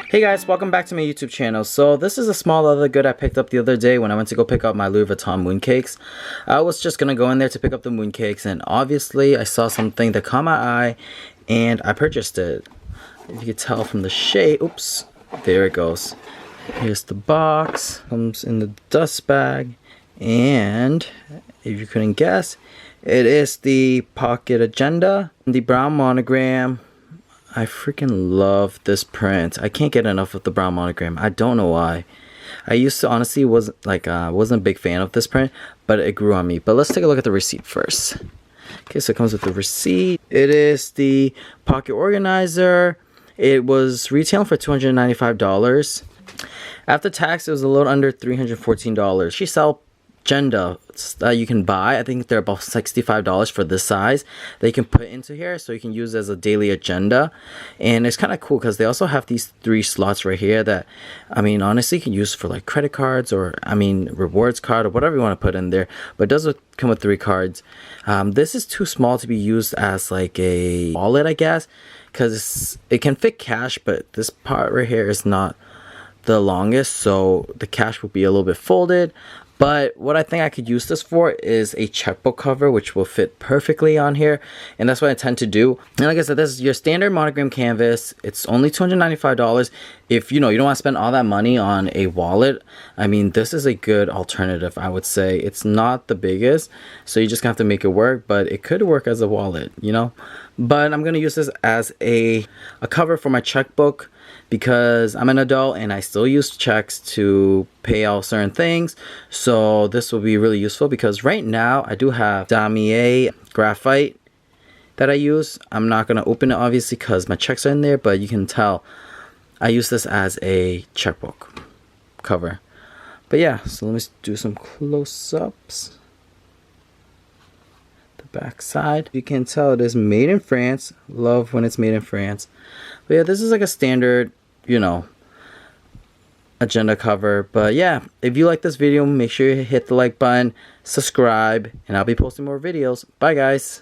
Hey guys, welcome back to my YouTube channel. So this is a small leather good I picked up the other day when I went to go pick up my Louis Vuitton mooncakes. I was just gonna go in there to pick up the mooncakes, and obviously I saw something that caught my eye and I purchased it. If you can tell from the shape, oops, there it goes. Here's the box, comes in the dust bag, and if you couldn't guess, it is the pocket agenda, the brown monogram. I freaking love this print. I can't get enough of the brown monogram. I don't know why. I used to honestly wasn't a big fan of this print, but it grew on me. But let's take a look at the receipt first. Okay, so it comes with the receipt. It is the pocket organizer. It was retailing for $295. After tax, it was a little under $314. She sell agenda that you can buy. I think they're about $65 for this size that you can put into here, so you can use as a daily agenda. And it's kind of cool because they also have these 3 slots right here that, I mean, honestly you can use for like credit cards, or I mean rewards card, or whatever you want to put in there. But it does come with 3 cards. This is too small to be used as like a wallet, I guess, because it can fit cash, but this part right here is not the longest, so the cash will be a little bit folded. But what I think I could use this for is a checkbook cover, which will fit perfectly on here, and that's what I tend to do. And like I said, this is your standard monogram canvas. It's only $295. If you don't want to spend all that money on a wallet, I mean, this is a good alternative, I would say. It's not the biggest, so you just have to make it work, but it could work as a wallet, But I'm gonna use this as a cover for my checkbook, because I'm an adult and I still use checks to pay out certain things. So this will be really useful, because right now I do have damier graphite that I use. I'm not going to open it obviously because my checks are in there, but you can tell I use this as a checkbook cover. But yeah, so let me do some close-ups. The back side, you can tell it is made in France. Love when it's made in France. But yeah, this is like a standard agenda cover. But yeah, if you like this video, make sure you hit the like button, subscribe, and I'll be posting more videos. Bye guys.